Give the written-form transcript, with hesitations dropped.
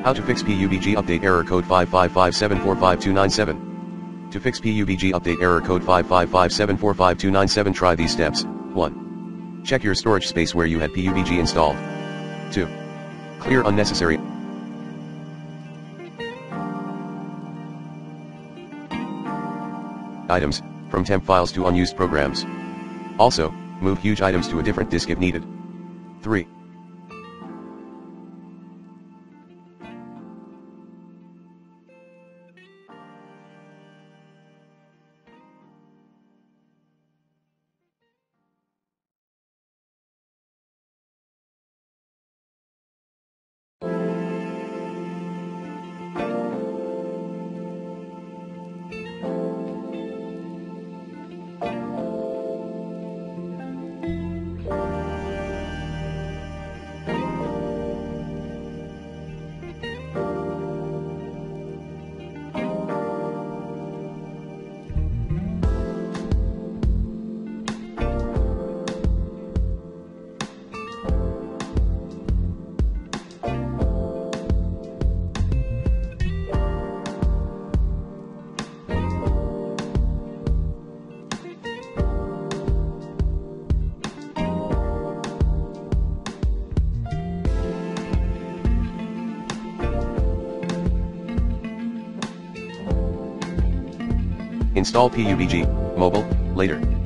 How to fix PUBG update error code 5557455297. To fix PUBG update error code 5557455297, try these steps. 1. Check your storage space where you had PUBG installed. 2. Clear unnecessary items from temp files to unused programs. Also, move huge items to a different disk if needed. 3. Install PUBG Mobile later.